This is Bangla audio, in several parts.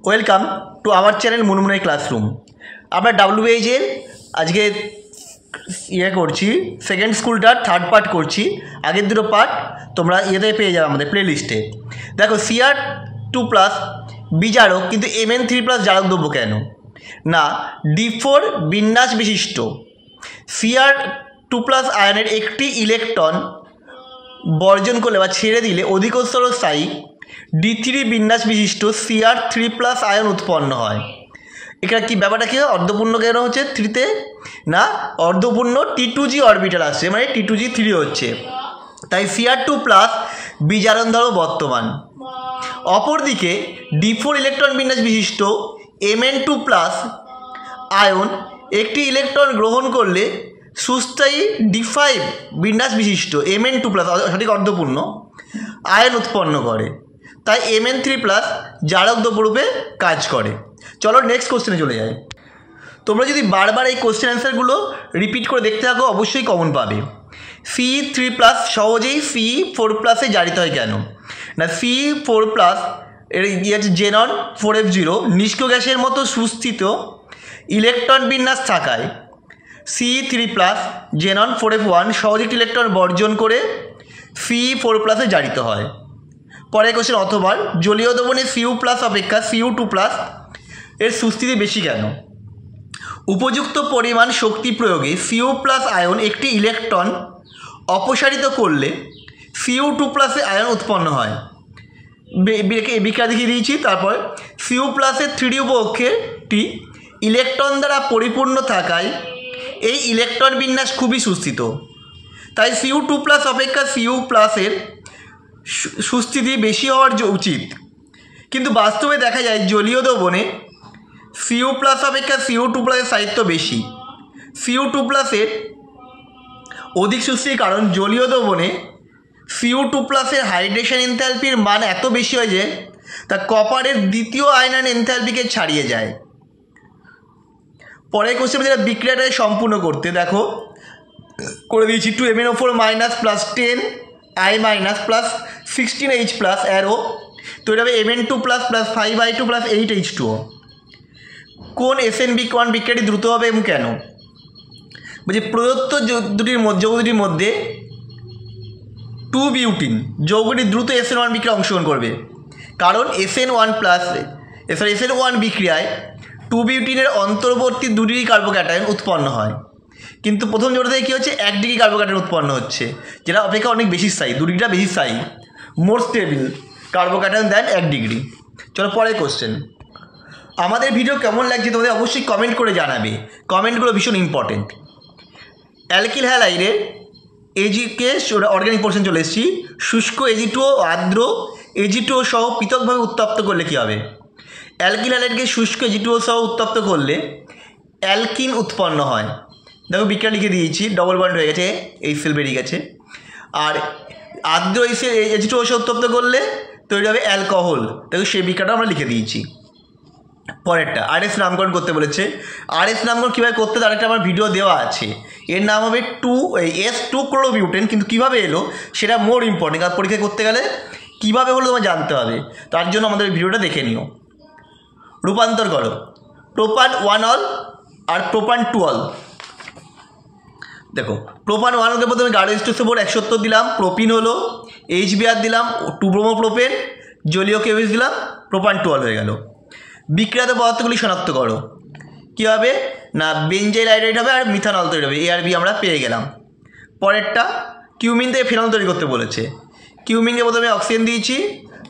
Welcome to our channel Munmunai classroom. আমরা WH এর আজকে করছি সেকেন্ড স্কুলটার থার্ড পার্ট করছি। আগের দুটো পার্ট তোমরা ইয়েতে পেয়ে যাবে আমাদের প্লে লিস্টে। দেখো Cr2+ বিজারক কিন্তু Mn3+ জারক দ্রব্য কেন না? D4 বিন্যাস বিশিষ্ট Cr2+ আয়নের একটি ইলেকট্রন বর্জন করলে বা ছেড়ে দিলে অধিকতর স্থায়ী D3 বিন্যাস বিশিষ্ট Cr3+ আয়ন উৎপন্ন হয়। এখানে কি ব্যাপারটা কি অর্ধপূর্ণ কেন হচ্ছে 3তে না? অর্ধপূর্ণ T2g অরবিটাল আসছে, মানে T2g3 হচ্ছে, তাই Cr2+ বিজারণ ধর্ম বর্তমান। অপরদিকে D4 ইলেকট্রন বিন্যাস বিশিষ্ট Mn2+ আয়ন একটি ইলেকট্রন গ্রহণ করলে সুস্থায়ী D5 বিন্যাস বিশিষ্ট Mn2+ সঠিক অর্ধপূর্ণ আয়ন উৎপন্ন করে, তাই Mn3+ জারক দ্রব্যরূপে কাজ করে। চলো নেক্সট কোশ্চেনে চলে যাই। তোমরা যদি বারবার এই কোশ্চেন অ্যান্সারগুলো রিপিট করে দেখতে থাকো অবশ্যই কমন পাবে। C3+ সহজেই C4+ জারিত হয় কেন না? C4+ এর হচ্ছে জেনন 4f0 নিষ্ক্রিয় গ্যাসের মতো সুস্থিত ইলেকট্রন বিন্যাস থাকায় C3+ জেনন 4f1 সহজ একটি ইলেকট্রন বর্জন করে C4+ জারিত হয়। পরের কোশ্চেন অথবা জলীয় দ্রবণে Cu+ অপেক্ষা Cu2+ এর সুস্থিতি বেশি কেন? উপযুক্ত পরিমাণ শক্তি প্রয়োগে Cu+ আয়ন একটি ইলেকট্রন অপসারিত করলে Cu2+ আয়ন উৎপন্ন হয়। বিক্রিয়া দেখিয়ে দিয়েছি। তারপর Cu+ 3D উপকক্ষেটি ইলেকট্রন দ্বারা পরিপূর্ণ থাকায় এই ইলেকট্রন বিন্যাস খুবই সুস্থিত, তাই Cu2+ অপেক্ষা Cu+ এর সুস্থিতি বেশি হওয়ার উচিত। কিন্তু বাস্তবে দেখা যায় জলীয় দ্রবণে Cu+ অপেক্ষা Cu2+ এর স্থায়িত্ব বেশি। Cu2+ এর অধিক সুস্থিতির কারণ জলীয় দ্রবণে Cu2+ এর হাইড্রেশন এনথালপির মান এত বেশি হয় যে তা কপারের দ্বিতীয় আয়নন এনথালপিকে ছাড়িয়ে যায়। পরের কোশ্চেন যেটা বিক্রিয়াটাকে সম্পূর্ণ করতে দেখো করে দিয়েছি 2MnO4 + 10 I + 16H+ অ্যারো, তো এটা হবে Mn2+ + 5I2 + 8H2O। কোন SN1 বিক্রিয়াটি দ্রুত হবে এবং কেন? বলছি প্রদত্ত যৌগটির মধ্যে 2-বিউটিন যৌগটি দ্রুত SN1 বিক্রিয়া অংশগ্রহণ করবে, কারণ SN1 বিক্রিয়ায় 2-বিউটিনের অন্তর্বর্তী 2 ডিগ্রি কার্বোক্যাটায়ন উৎপন্ন হয়, কিন্তু প্রথম যৌগটা থেকে কী হচ্ছে 1 ডিগ্রি কার্বোক্যাটায়ন উৎপন্ন হচ্ছে, যেটা অপেক্ষা অনেক বেশি স্থায়ী, 2 ডিগ্রিটা বেশি স্থায়ী, মোর স্টেবল কার্বোক্যাটায়ন দেন 1 ডিগ্রি। চলো পরের কোশ্চেন। আমাদের ভিডিও কেমন লাগছে তোমাদের অবশ্যই কমেন্ট করে জানাবে, কমেন্টগুলো ভীষণ ইম্পর্টেন্ট। অ্যালকিল হ্যালাইডের এজিকে অর্গানিক পোর্শন চলে এসেছি। শুষ্ক Ag2O আর্দ্র Ag2O সহ পৃথকভাবে উত্তপ্ত করলে কী হবে? অ্যালকিল হ্যালাইডকে শুষ্ক Ag2O সহ উত্তপ্ত করলে অ্যালকিন উৎপন্ন হয়। দেখো বিক্রিয়া লিখে দিয়েছি, ডবল বন্ড হয়ে গেছে, এই সেল বেরিয়ে গেছে। আর আর্দ্র Ag2O সহ উত্তপ্ত করলে তৈরি হবে অ্যালকোহল। দেখো সেই বিক্রিয়াটা আমরা লিখে দিয়েছি। পরেরটা RS নামকরণ করতে বলেছে। RS নামকরণ কীভাবে করতে তার একটা আমার ভিডিও দেওয়া আছে। এর নাম হবে S2 ক্লোরোবিউটেন, কিন্তু কীভাবে এলো সেটা মোর ইম্পর্টেন্ট, কারণ পরীক্ষা করতে গেলে কীভাবে হলো তোমার জানতে হবে, তার জন্য আমাদের ভিডিওটা দেখে নিও। রূপান্তর করো প্রোপান 1 অল আর প্রোপান 2 অল। দেখো প্রোপান 1 অলকে প্রথমে গাঢ়-4 170 দিলাম, প্রোপিন হলো, HBr দিলাম, 2-ব্রোমো-প্রোপেন, জলীয় কেমিস দিলাম, প্রোপান 2 অল হয়ে গেল। বিক্রিয়াতে পদার্থগুলি শনাক্ত করো। কী হবে না বেঞ্জাইল আয়োডাইড হবে আর মিথানল তৈরি হবে, A আর B আমরা পেয়ে গেলাম। পরেরটা কিউমিন থেকে ফেনল তৈরি করতে বলেছে। কিউমিনকে প্রথমে অক্সিজেন দিয়েছি,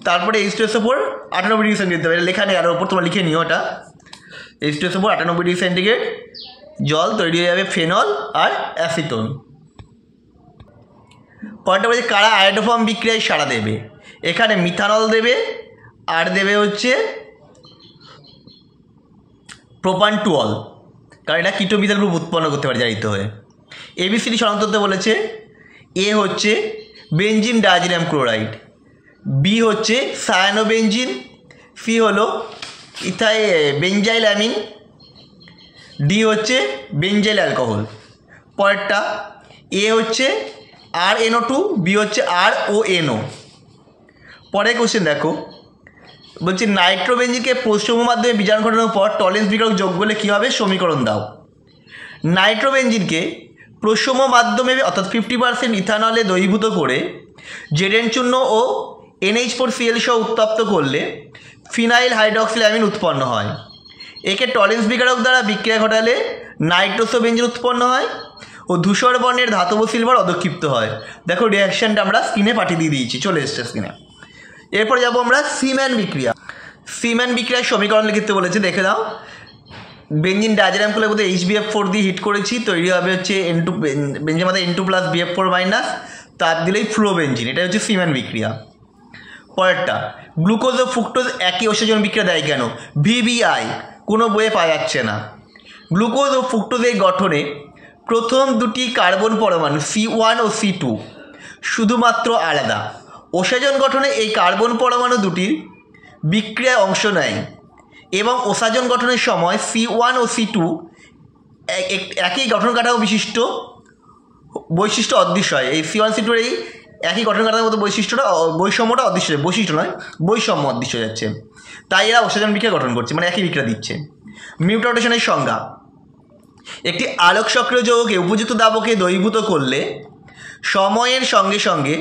তারপরে H2SO4 98 ডিগ্রি সেন্টিগ্রেড দেবে, এটা লেখা নেই, আরও ওপর তোমরা লিখে নিও। ওটা H2SO4 98 ডিগ্রি সেন্টিগ্রেড জল তৈরি হয়ে যাবে ফেনল আর অ্যাসিটোন। পরেরটা বলছে কারা আয়োডোফর্ম বিক্রিয়ায় সাড়া দেবে? এখানে মিথানল দেবে আর দেবে হচ্ছে প্রোপান 2 অল, কারণ এটা কিটোমিথাইল গ্রুপ উৎপন্ন করতে পারে জারিত হয়ে। ABCD শনাক্ত করতে বলেছে। A হচ্ছে বেনজিন ডায়াজিনাম ক্লোরাইড, B হচ্ছে সায়ানোবেনজিন, C হলো বেঞ্জাইল অ্যামিন, D হচ্ছে বেঞ্জাইল অ্যালকোহল। পরেরটা A হচ্ছে RNO2, B হচ্ছে RONO। পরের কোশ্চেন দেখো বলছি নাইট্রোবেঞ্জিনকে প্রশ্রম মাধ্যমে বীজাণু ঘটানোর পর টলেন্স বিকারক যোগ করলে কী হবে সমীকরণ দাও। নাইট্রোবেঞ্জিনকে প্রশ্রম মাধ্যমে অর্থাৎ 50% ইথানলে দ্রবীভূত করে জেডেন চূর্ণ ও NH4Cl সহ উত্তপ্ত করলে ফিনাইল হাইড্রক্সিলামিন উৎপন্ন হয়। একে টলেন্স বিকারক দ্বারা বিক্রিয়া ঘটালে নাইট্রোসো বেঞ্জিন উৎপন্ন হয় ও ধূসর বর্ণের ধাতব সিলভার অধক্ষিপ্ত হয়। দেখো রিয়াকশানটা আমরা স্ক্রিনে পাঠিয়ে দিয়ে দিয়েছি, চলে এসছে স্ক্রিনে। এরপর যাবো আমরা সিম্যান বিক্রিয়া। সিম্যান বিক্রিয়ার সমীকরণ লিখতে বলেছে, দেখে দাও। বেঞ্জিন ডায়াগ্রাম করলে বোধহয় HBF4 দিয়ে হিট করেছি, তৈরি হবে হচ্ছে N2 বেঞ্জিন মধ্যে N2 + BF4-, তার দিলেই ফ্লো বেঞ্জিন। এটা হচ্ছে সিম্যান বিক্রিয়া। পরেরটা, গ্লুকোজ ও ফ্রুক্টোজ একই অসেজন বিক্রিয়া দেয় কেন? VBI কোনো বইয়ে পাওয়া যাচ্ছে না। গ্লুকোজ ও ফ্রুক্টোজের গঠনে প্রথম দুটি কার্বন পরমাণু C1 ও C2 শুধুমাত্র আলাদা। ওসাজন গঠনে এই কার্বন পরমাণু দুটির বিক্রিয়ায় অংশ নেয় এবং ওসাজন গঠনের সময় C1 ও C2 একই গঠন কাঠামো বিশিষ্ট বৈশিষ্ট্য অদৃশ্য হয়। এই C1 C2 এই একই গঠন কাঠামোর মতো বৈষম্যটা অদৃশ্য, বৈশিষ্ট্য নয়, বৈষম্য অদৃশ্য যাচ্ছে, তাই এরা ওসাজন বিক্রিয়া গঠন করছে, মানে একই বিক্রিয়া দিচ্ছে। মিউটেশনের সংজ্ঞা, একটি আলোক সক্রিয় যৌগকে উপযুক্ত দাবকে দ্রবীভূত করলে সময়ের সঙ্গে সঙ্গে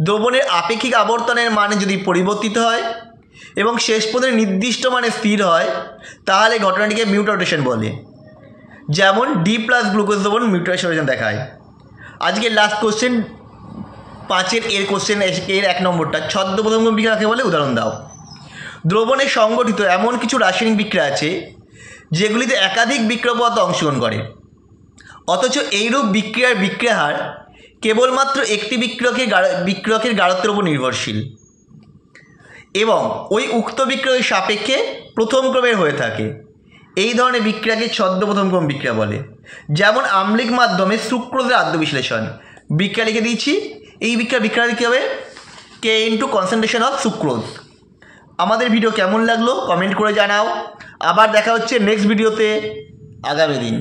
দ্রবণের আপেক্ষিক আবর্তনের মান যদি পরিবর্তিত হয় এবং শেষ পর্যন্ত নির্দিষ্ট মানে স্থির হয়, তাহলে ঘটনাটিকে মিউটেশন বলে। যেমন D+ গ্লুকোজ দ্রবণ মিউটেশন দেখায়। আজকে লাস্ট কোশ্চেন 5-এর এর কোশ্চেন, এর 1 নম্বরটা ছদ্মপ্রথম বিক্রিয়াকে বলে, উদাহরণ দাও। দ্রবণে সংগঠিত এমন কিছু রাসায়নিক বিক্রিয়া আছে যেগুলিতে একাধিক বিক্রিয়া পদার্থ অংশগ্রহণ করে, অথচ এইরূপ বিক্রিয়ার বিক্রিয়া হার কেবলমাত্র একটি বিক্রিয়কের গাঢ়ত্বের উপর নির্ভরশীল এবং ওই উক্ত বিক্রিয়কের সাপেক্ষে প্রথম ক্রমের হয়ে থাকে। এই ধরনের বিক্রিয়াকে ছদ্মপ্রথম ক্রম বিক্রিয়া বলে। যেমন আম্লিক মাধ্যমে সুক্রোজের আদ্য বিশ্লেষণ, বিক্রিয়া লিখে দিয়েছি। এই বিক্রিয়া কী হবে? K × concentration of sucrose. আমাদের ভিডিও কেমন লাগলো কমেন্ট করে জানাও। আবার দেখা হচ্ছে নেক্সট ভিডিওতে আগামী দিন।